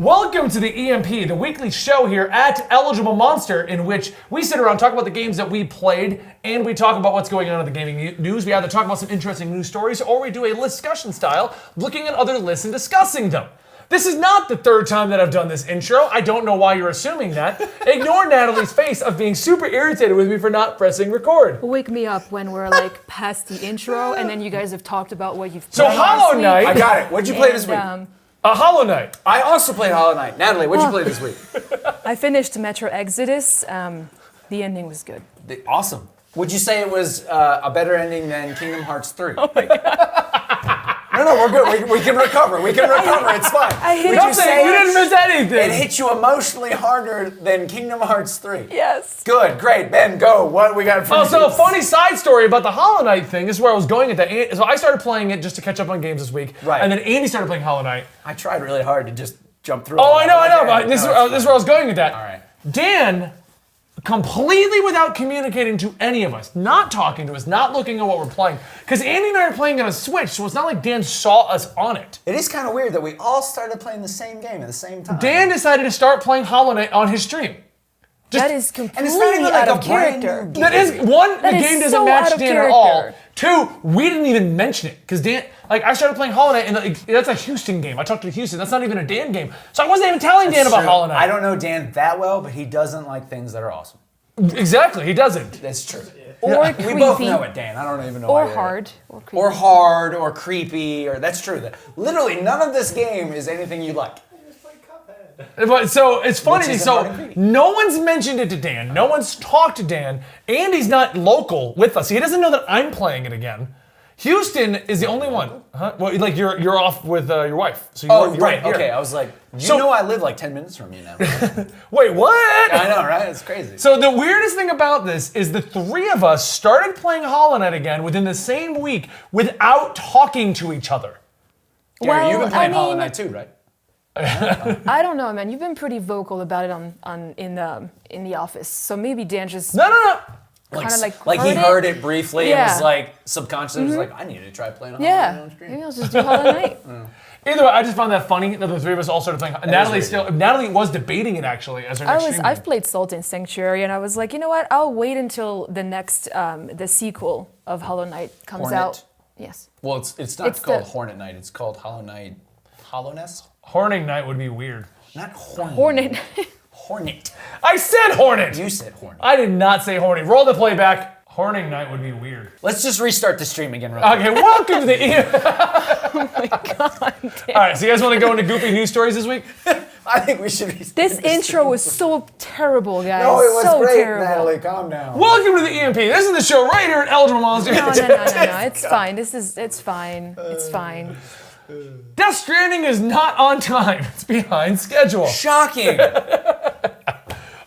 Welcome to the EMP, the weekly show here at Eligible Monster, in which we sit around, talk about the games that we played, and we talk about what's going on in the gaming news. We either talk about some interesting news stories, or we do a discussion style, looking at other lists and discussing them. This is not the third time that I've done this intro. I don't know why you're assuming that. Ignore Natalie's face of being super irritated with me for not pressing record. Wake me up when we're like past the intro, and then you guys have talked about what you've So played Hollow last Knight. week. I got it. What'd you play this week? Hollow Knight. I also played Hollow Knight. Natalie, what'd you play this week? I finished Metro Exodus. The ending was good. Awesome. Would you say it was a better ending than Kingdom Hearts 3? Oh my god. No, we're good. We can recover. We can recover. It's fine. I'm saying you didn't miss anything. It hit you emotionally harder than Kingdom Hearts 3. Yes. Good, great. Ben, go. What we got for you? So a funny side story about the Hollow Knight thing. This is where I was going at that. So I started playing it just to catch up on games this week. Right. And then Andy started playing Hollow Knight. I tried really hard to just jump through. Oh, I know. But this is where I was going with that. All right. Dan, completely without communicating to any of us, not talking to us, not looking at what we're playing, because Andy and I are playing on a Switch, so it's not like Dan saw us on it. It is kind of weird that we all started playing the same game at the same time. Dan decided to start playing Hollow Knight on his stream. That is and completely it's not even like out of a brand character. new game. That is, one, That the is game doesn't so match out of Dan at all. character. Two, we didn't even mention it, because Dan, I started playing Hollow Knight, and that's a Houston game. I talked to Houston, that's not even a Dan game. So I wasn't even telling Dan about True. Hollow Knight. I don't know Dan that well, but he doesn't like things that are awesome. Exactly, he doesn't. That's true. Or We creepy. both know it, Dan. I don't even know why Or you're- hard. Or creepy. Or hard, or creepy, or that's true. Literally, none of this game is anything you like. But so it's funny. Which isn't So hard and creepy. no one's mentioned it to Dan. No one's talked to Dan. Andy's not local with us. He doesn't know that I'm playing it again. Houston is the only one. Huh? Well, like you're off with your wife. So you Oh, you're right. here. Okay, I was like, you So- know I live like 10 minutes from you now. Wait, what? I know, right? It's crazy. So the weirdest thing about this is the three of us started playing Hollow Knight again within the same week without talking to each other. Gary, you've Well, been playing I Hollow mean- Knight too, right? I don't know, man. You've been pretty vocal about it in the office. So maybe Dan just No. kind of Like he heard it briefly and Yeah. was like, subconsciously was like, I need to try playing Hollow Knight Yeah. on stream. Maybe I'll just do Hollow Knight. Either way, I just found that funny that the three of us all started playing. Natalie was debating it actually as her next stream. I've played Salt and Sanctuary, and I was like, you know what? I'll wait until the next the sequel of Hollow Knight comes Hornet? out. Yes. Well, it's not It's called the- Hornet Knight. It's called Hollow Knight Hollowness? Horning Knight would be weird. Not Hornet. Hornet. Hornet. I said Hornet! You said Hornet. I did not say horny. Roll the playback. Horning Knight would be weird. Let's just restart the stream again real quick. Okay, welcome to the Oh my god. All right, so you guys want to go into goofy news stories this week? I think we should restart This the intro was so terrible, guys. No, it was so great, terrible. Natalie. Calm down. Welcome to the EMP. This is the show right here at Eligible Monster. No. It's fine. It's fine. It's fine. Death Stranding is not on time. It's behind schedule. Shocking.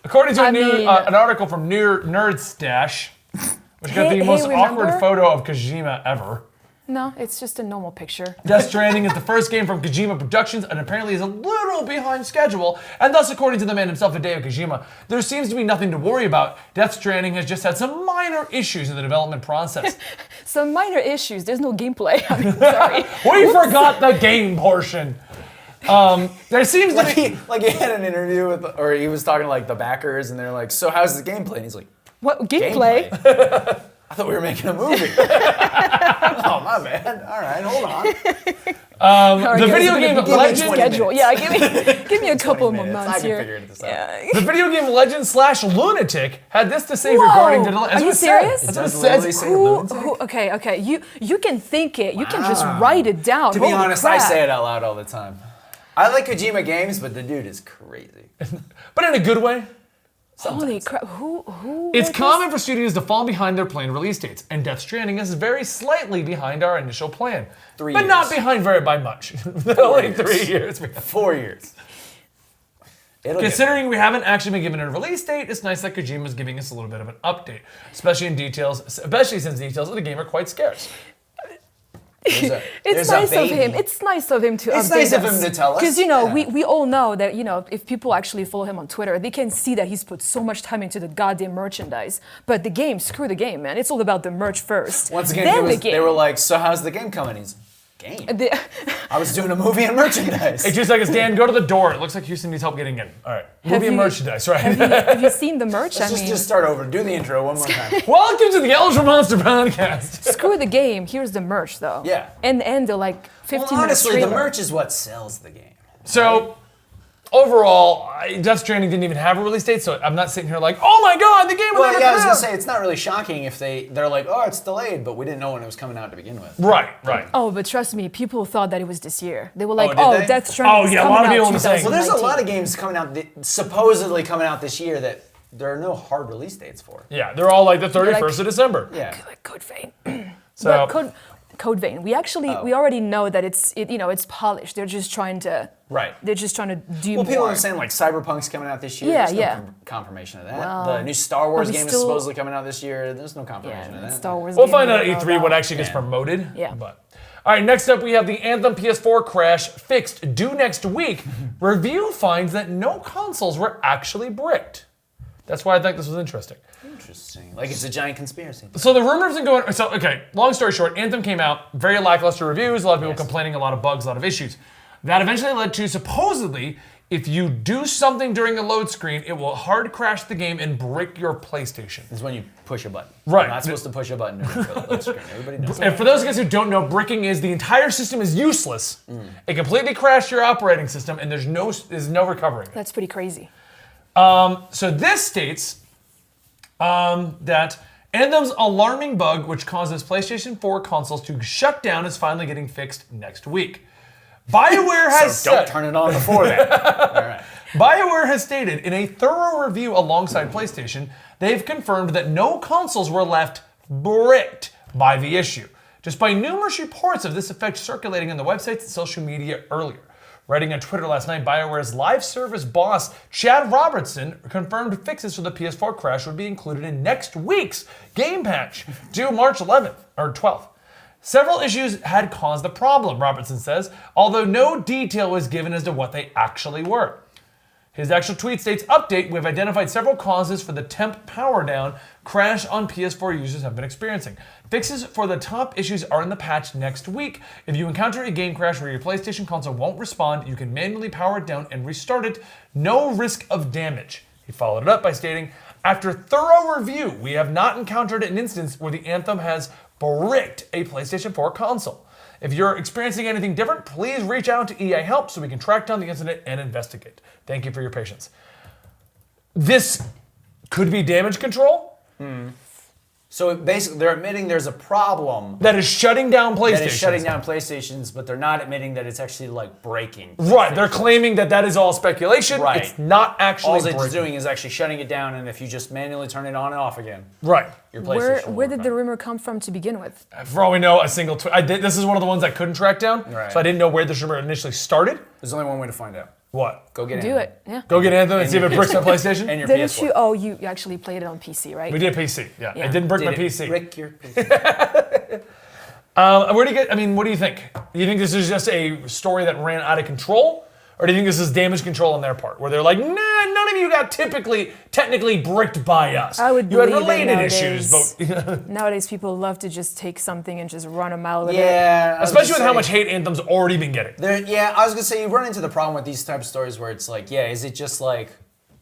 According to I mean- an article from Nerd Stash, which got the Hey, most remember? awkward photo of Kojima ever. No, it's just a normal picture. Death Stranding is the first game from Kojima Productions and apparently is a little behind schedule. And thus, according to the man himself, Hideo Kojima, there seems to be nothing to worry about. Death Stranding has just had some minor issues in the development process. Some minor issues. There's no gameplay. I'm sorry. We forgot the game portion. There seems to be... He had an interview with, or he was talking to like the backers, and they're like, "So how's the gameplay?" And he's like, What gameplay? "I thought we were making a movie." Oh my bad. All right, hold on. The video game give me Legend... 20 Schedule. minutes. Yeah, give me a couple 20 more minutes. months I can here. figure this out. Yeah. The video game Legend / Lunatic had this to say Whoa! regarding the... Are you serious? That's what it Does literally says. say lunatic? Okay. You can think it. You can just write it down. To be Holy honest, crap. I say it out loud all the time. I like Kojima games, but the dude is crazy. But in a good way. Holy crap! Who? It's wrote common for studios to fall behind their planned release dates, and Death Stranding is very slightly behind our initial plan. 3 but not years. behind by much. Only 3 years. 4 years. It'll get Considering we haven't actually been given a release date, it's nice that Kojima's giving us a little bit of an update, especially since details of the game are quite scarce. It's nice of him. It's nice of him to update It's nice of us. him to tell us, Because, yeah. we all know that, if people actually follow him on Twitter, they can see that he's put so much time into the goddamn merchandise. But the game, screw the game, man. It's all about the merch first. Once again, then the they game. were like, "So how's the game coming?" He's game. I was doing a movie and merchandise. Hey, 2 seconds, Dan, go to the door. It looks like Houston needs help getting in. All right. Movie and merchandise, right? Have you seen the merch? Let's just start over. Do the intro one more time. Welcome to the Eligible Monster Podcast. Screw the game. Here's the merch, though. Yeah. And the like 15 minutes Honestly, trailer. the merch is what sells the game. So, overall, Death Stranding didn't even have a release date, so I'm not sitting here like, oh my god, the game will never I come was out. gonna say it's not really shocking if they're like, oh, it's delayed, but we didn't know when it was coming out to begin with. Right. Oh, but trust me, people thought that it was this year. They were Oh, like, did oh, they? Death Stranding Oh, is yeah, a coming lot of out people were saying- Well, there's a 2019. lot of games coming out, supposedly coming out this year that there are no hard release dates for. Yeah, they're all like the 31st of December. Yeah. Like Code Vein. So, But Code Vein. We already know that it's polished. They're just trying to. Right. They're just trying to do Well, people more. are saying like Cyberpunk's coming out this year. Yeah, There's no yeah. confirmation of that. Well, the new Star Wars we game is still- supposedly coming out this year. There's no confirmation of Yeah, that. Star Wars. we'll game find we out at don't know E3 what about. actually gets Yeah. promoted. Yeah. But all right, next up we have the Anthem PS4 crash fixed due next week. Review finds that no consoles were actually bricked. That's why I think this was interesting. Interesting. Like it's a giant conspiracy. So the rumors are going. So okay, long story short, Anthem came out, very lackluster reviews, a lot of people Yes. complaining, a lot of bugs, a lot of issues. That eventually led to supposedly, if you do something during a load screen, it will hard crash the game and brick your PlayStation. This is when you push a button. Right. You're not supposed to push a button during the load screen. Everybody knows. And for those of you guys who don't know, bricking is the entire system is useless. It completely crashed your operating system, and there's no recovering. That's pretty crazy. So this states that Anthem's alarming bug, which causes PlayStation 4 consoles to shut down, is finally getting fixed next week. BioWare has So don't said, turn it on before that. All right. BioWare has stated in a thorough review alongside PlayStation, they've confirmed that no consoles were left bricked by the issue, despite numerous reports of this effect circulating on the websites and social media earlier. Writing on Twitter last night, BioWare's live service boss, Chad Robertson, confirmed fixes for the PS4 crash would be included in next week's game patch, due March 11th or 12th. Several issues had caused the problem, Robertson says, although no detail was given as to what they actually were. His actual tweet states, update, we've identified several causes for the temp power down crash on PS4 users have been experiencing. Fixes for the top issues are in the patch next week. If you encounter a game crash where your PlayStation console won't respond, you can manually power it down and restart it. No risk of damage. He followed it up by stating, after thorough review, we have not encountered an instance where the Anthem has bricked a PlayStation 4 console. If you're experiencing anything different, please reach out to EA Help so we can track down the incident and investigate. Thank you for your patience. This could be damage control So basically, they're admitting there's a problem that is shutting down PlayStation. that is shutting down PlayStations, but they're not admitting that it's actually like breaking. Right, they're claiming that that is all speculation. Right. It's not actually All it's breaking. doing is actually shutting it down, and if you just manually turn it on and off again, Right. your Where PlayStation will where work did the fine. rumor come from to begin with? For all we know, a single tweet. This is one of the ones I couldn't track down, Right. so I didn't know where this rumor initially started. There's only one way to find out. What? Go get Do Anthem. it. Yeah. Go get Anthem and see if it bricks my PlayStation? And your Didn't PS4. you? Oh, you actually played it on PC, right? We did PC, yeah. Yeah. It didn't brick Did my it PC. brick your PC? Where do you get? I mean, what do you think? Do you think this is just a story that ran out of control, or do you think this is damage control on their part, where they're like, nah, none of you got technically bricked by us. I would You had believe it related nowadays. issues, but Nowadays, people love to just take something and just run a mile with it. Yeah. I was especially with gonna how say- much hate Anthem's already been getting. Yeah, I was gonna say you run into the problem with these type of stories where it's like, yeah, is it just like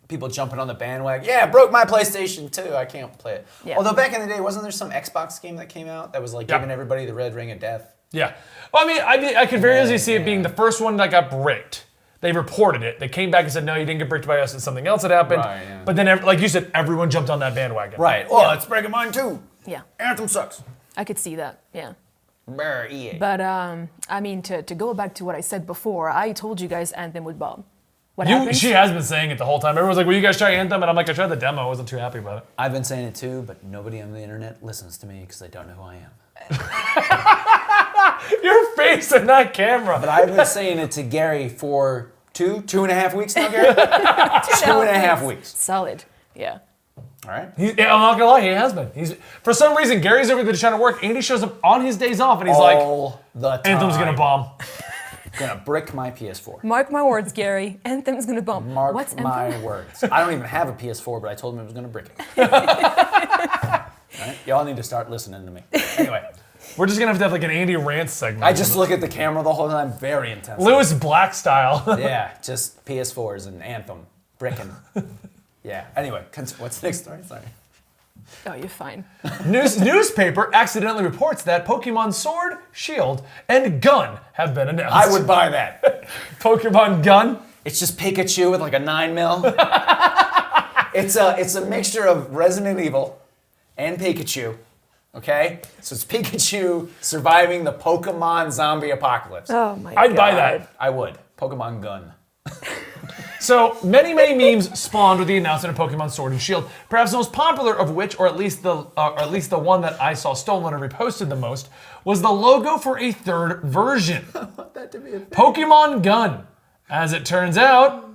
people jumping on the bandwagon? Yeah, broke my PlayStation too. I can't play it. Yeah. Although back in the day, wasn't there some Xbox game that came out that was like Yeah. giving everybody the red ring of death? Yeah. Well, I could very easily see it being the first one that got bricked. They reported it. They came back and said, no, you didn't get bricked by us. It's something else that happened. Right, yeah. But then, like you said, everyone jumped on that bandwagon. Right. Oh, it's breaking mine too. Yeah, Anthem sucks. I could see that. Yeah. Brr, EA. But I mean, to go back to what I said before, I told you guys Anthem would bomb. What happened? She has been saying it the whole time. Everyone's like, will you guys try Anthem? And I'm like, I tried the demo. I wasn't too happy about it. I've been saying it too, but nobody on the internet listens to me because they don't know who I am. Your face in that camera. But I've been saying it to Gary for two and a half weeks now, Gary? 2.5 weeks. Solid. Yeah. All right. Yeah, I'm not gonna lie, he has been. For some reason, Gary's over there trying to work. Andy shows up on his days off, and he's like, All the time. Anthem's gonna bomb. Gonna brick my PS4. Mark my words, Gary. Anthem's gonna bomb. Mark What's my Anthem? words. I don't even have a PS4, but I told him I was gonna brick it. All right? Y'all need to start listening to me. Anyway. We're just gonna have to have like an Andy rant segment. I just look at the camera the whole time, very intense. Lewis Black style. Yeah, just PS4s and Anthem, brickin'. Yeah. Anyway, what's the next story? Sorry. Oh, you're fine. Newspaper accidentally reports that Pokemon Sword, Shield, and Gun have been announced. I would buy that. Pokemon Gun. It's just Pikachu with like a 9mm. It's a mixture of Resident Evil and Pikachu. Okay? So it's Pikachu surviving the Pokemon zombie apocalypse. Oh my god. I'd buy that. I would. Pokemon Gun. So many memes spawned with the announcement of Pokemon Sword and Shield. Perhaps the most popular of which, or at least the one that I saw stolen and reposted the most, was the logo for a third version. I want that to be a thing. Pokemon Gun. As it turns out,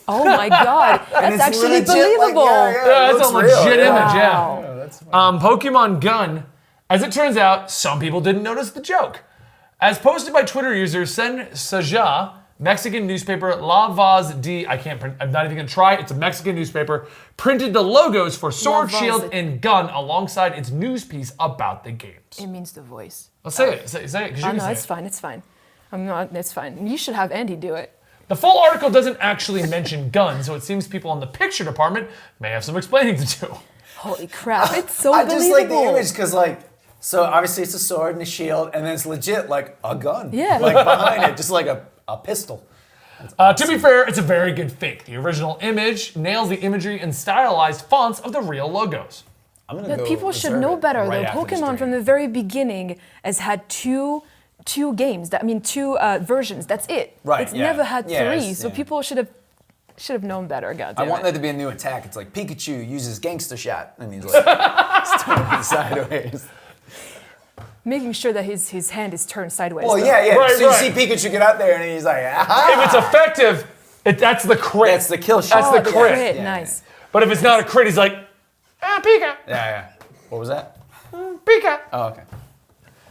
Oh my god. That's actually legit, believable. that's a legit image. Wow. Yeah. Pokemon Gun. As it turns out, some people didn't notice the joke. As posted by Twitter user Sen Saja, Mexican newspaper La Voz de, I'm not even gonna try, it's a Mexican newspaper, printed the logos for Sword, La Voz Shield, de- and Gun alongside its news piece about the games. It means the voice. Let's say it, say it, 'cause you Oh can no, say it's it. fine, it's fine. I'm not, it's fine. You should have Andy do it. The full article doesn't actually mention Gun, so it seems people in the picture department may have some explaining to do. Holy crap, it's so I believable. just like the image because so obviously it's a sword and a shield, and then it's legit like a gun. Yeah. Like behind it, just like a pistol. To be fair, it's a very good fake. The original image nails the imagery and stylized fonts of the real logos. I'm gonna Yeah, go people should reserve know it better right though. after this Pokemon stream. from the very beginning has had two games. Two versions. That's it. Right, It's yeah. Yeah, it's- three. So yeah. people should have known better. God I damn want it. there to be a new attack. It's like Pikachu uses gangster shot, and he's like turning sideways. Making sure that his hand is turned sideways. Well, though. yeah. Right, so you right. see Pikachu get out there, and he's like, aha! If it's effective, that's the crit. That's the kill shot. That's the Oh, crit. Yeah. Nice. But if it's not a crit, he's like, Pika, Yeah. What was that? Pika. Oh, okay.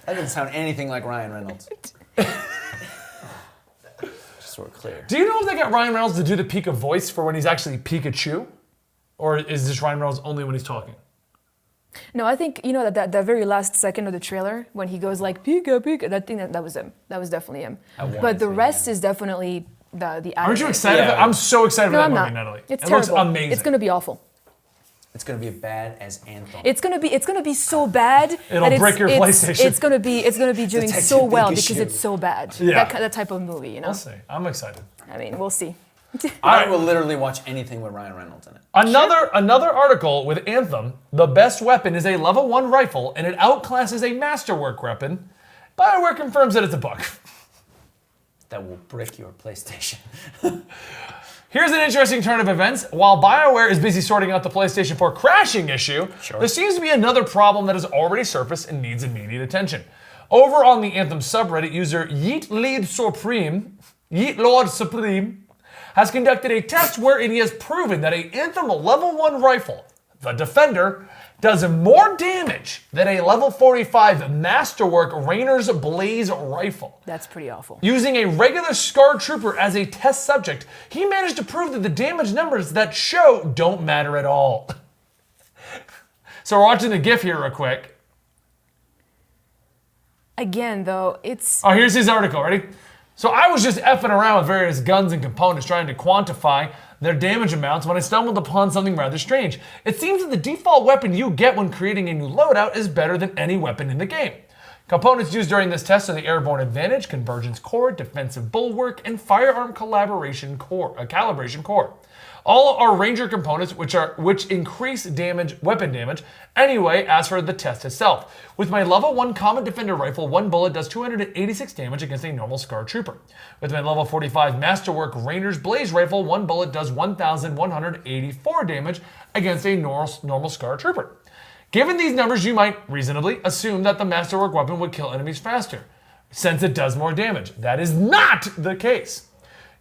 That didn't sound anything like Ryan Reynolds. Just so we're clear. Do you know if they got Ryan Reynolds to do the Pika voice for when he's actually Pikachu? Or is this Ryan Reynolds only when he's talking? No, I think that very last second of the trailer when he goes like Pika Pika. That was him. That was definitely him. want But it the to be rest is definitely the Aren't you animated. excited? Yeah. I'm so excited No, for I'm that movie, not. Natalie. It's it terrible. looks amazing. It's gonna be awful. It's gonna be bad as Anthem. It's gonna be so bad. It'll that break your PlayStation. It's gonna be doing Detective so well Pikachu. because it's so bad. Yeah. That type of movie, you know. We'll see. I'm excited. I mean, we'll see. I will literally watch anything with Ryan Reynolds in it. Another article with Anthem. The best weapon is a level 1 rifle, and it outclasses a masterwork weapon. BioWare confirms that it's a bug. That will brick your PlayStation. Here's an interesting turn of events. While BioWare is busy sorting out the PlayStation 4 crashing issue, there seems to be another problem that has already surfaced and needs immediate attention. Over on the Anthem subreddit, user Yeet Lord Supreme, has conducted a test wherein he has proven that a Anthem level 1 rifle, the Defender, does more damage than a level 45 Masterwork Rainer's Blaze rifle. That's pretty awful. Using a regular Scar Trooper as a test subject, he managed to prove that the damage numbers that show don't matter at all. So we're watching the GIF here real quick. Again, though, it's Oh, here's his article. Ready? So I was just effing around with various guns and components trying to quantify their damage amounts when I stumbled upon something rather strange. It seems that the default weapon you get when creating a new loadout is better than any weapon in the game. Components used during this test are the Airborne Advantage, Convergence Core, Defensive Bulwark, and Firearm Calibration Core. All are Ranger components which increase weapon damage anyway as for the test itself. With my level 1 Common Defender rifle, one bullet does 286 damage against a normal Scar Trooper. With my level 45 Masterwork Rainer's Blaze rifle, one bullet does 1,184 damage against a normal Scar Trooper. Given these numbers, you might reasonably assume that the Masterwork weapon would kill enemies faster, since it does more damage. That is not the case.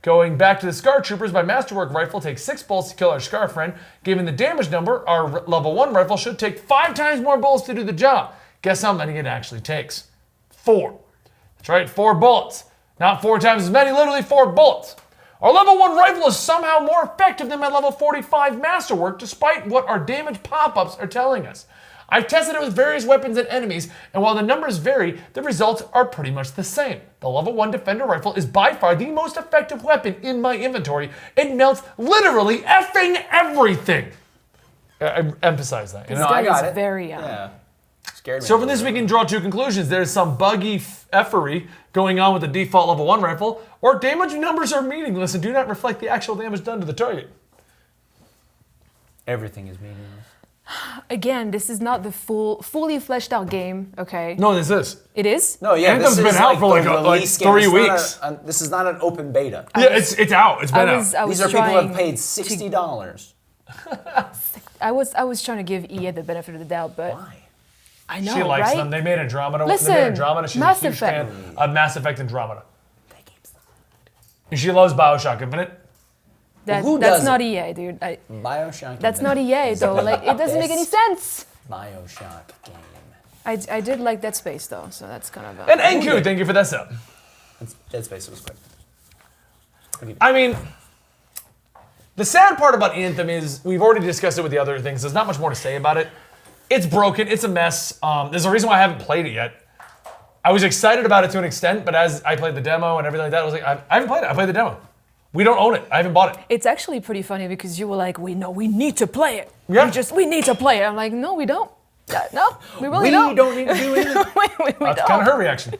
Going back to the Scar Troopers, my Masterwork rifle takes 6 bullets to kill our Scar friend. Given the damage number, our level 1 rifle should take 5 times more bullets to do the job. Guess how many it actually takes? 4. That's right, 4 bullets. Not 4 times as many, literally 4 bullets. Our level 1 rifle is somehow more effective than my level 45 Masterwork, despite what our damage pop-ups are telling us. I've tested it with various weapons and enemies, and while the numbers vary, the results are pretty much the same. The level 1 Defender Rifle is by far the most effective weapon in my inventory. It melts literally effing everything. I emphasize that. You know? This guy I got is it. very Yeah. Scared me. So from this, we can draw two conclusions. There's some buggy effery going on with the default level 1 rifle, or damage numbers are meaningless and do not reflect the actual damage done to the target. Everything is meaningless. Again, this is not the fully fleshed out game, okay? No, this is. It is? No, yeah, Anthem's this been is out like for the like release game. 3 It's not weeks. this is not an open beta. Yeah, it's out. It's been out. These are people who have paid $60. I was trying to give EA the benefit of the doubt, but Why? I know, She likes right? them. They made Andromeda. Listen, they made Andromeda. She's Mass a huge Effect. fan of Mass Effect Andromeda. And she loves Bioshock Infinite. Who That's doesn't? not EA, dude. Bioshock. That's not EA though. Like it doesn't make any sense. Bioshock game. I did like Dead Space though, so that's kind of. And NQ, thank you for that sub. Dead Space was quick. I mean, the sad part about Anthem is we've already discussed it with the other things. There's not much more to say about it. It's broken. It's a mess. There's a reason why I haven't played it yet. I was excited about it to an extent, but as I played the demo and everything like that, I was like, I haven't played it. I played the demo. We don't own it. I haven't bought it. It's actually pretty funny because you were like, we need to play it. Yeah. We need to play it. I'm like, no, we don't. No, we really We don't. don't need to do anything. we That's don't. kind of her reaction.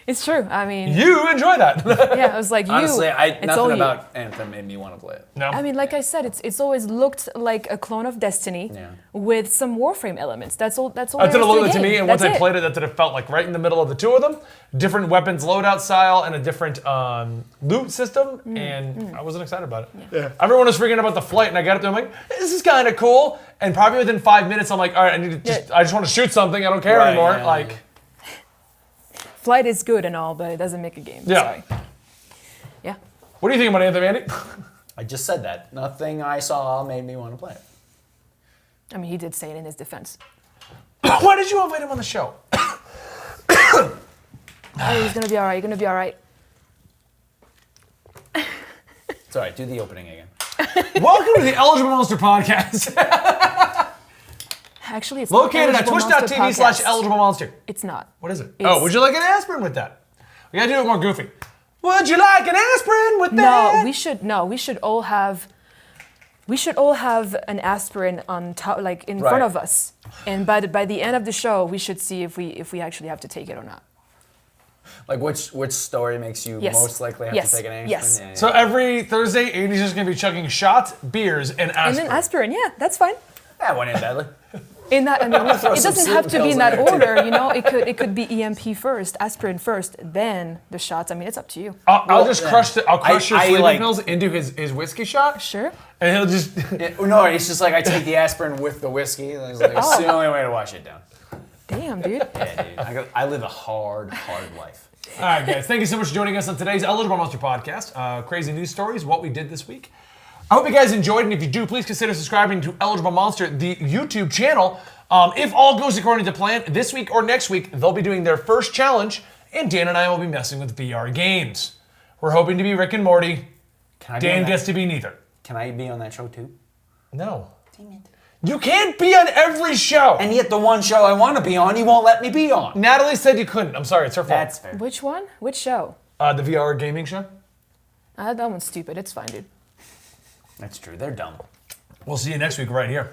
It's true. I mean, You enjoy that. yeah, I was like, Honestly, it's nothing all you. about Anthem made me want to play it. No. I mean, like I said, it's always looked like a clone of Destiny Yeah. with some Warframe elements. That's all. That's all. That's there what it is looked the like to me, game. and once That's I played it, that's what it felt like. Right in the middle of the two of them, different weapons loadout style and a different loot system, and I wasn't excited about it. Yeah. Everyone was freaking out about the flight, and I got up there, I'm like, this is kind of cool. And probably within 5 minutes, I'm like, all right, I need to I just want to shoot something. I don't care Right, anymore. yeah, like, Flight is good and all, but it doesn't make a game. Yeah. Sorry. Yeah. what do you think about Anthem, Andy? I just said that. Nothing I saw made me want to play it. I mean, he did say it in his defense. Why did you invite him on the show? Oh, he's gonna be all right. You're gonna be all right. It's all right. Do the opening again. Welcome to the Eligible Monster Podcast, Actually, it's located not at Eligible Monster Podcast. twitch.tv/EligibleMonster. It's not. What is it? It's- Oh, would you like an aspirin with that? We gotta do it more goofy. Would you like an aspirin with that? No, we should all have an aspirin on top, like in front Right. of us. And by the end of the show, we should see if we actually have to take it or not. Like which story makes you Yes. most likely have Yes. to take an aspirin? Yes. Yeah, yeah. So every Thursday, Andy's just gonna be chugging shots, beers, and aspirin. And then aspirin, yeah, that's fine. That went in badly. In that, I mean, throw it some doesn't have to sleeping be in pills that in there, too. order, you know. It could be EMP first, aspirin first, then the shots. I mean, it's up to you. I'll just crush I'll crush your I sleeping like- pills into his whiskey shot, Sure. and he'll just. No, it's just like I take the aspirin with the whiskey. It's like, it's the only way to wash it down. Damn, dude. Yeah, dude. I live a hard life. All right, guys. Thank you so much for joining us on today's Eligible Monster Podcast. Crazy news stories, what we did this week. I hope you guys enjoyed, and if you do, please consider subscribing to Eligible Monster, the YouTube channel. If all goes according to plan, this week or next week, they'll be doing their first challenge, and Dan and I will be messing with VR games. We're hoping to be Rick and Morty. Can I be on Dan that? gets to be neither. Can I be on that show too? No. Dang it. You can't be on every show. And yet the one show I want to be on, you won't let me be on. Natalie said you couldn't. I'm sorry, it's her fault. That's fair. Which one? Which show? The VR gaming show. That one's stupid. It's fine, dude. That's true. They're dumb. We'll see you next week right here.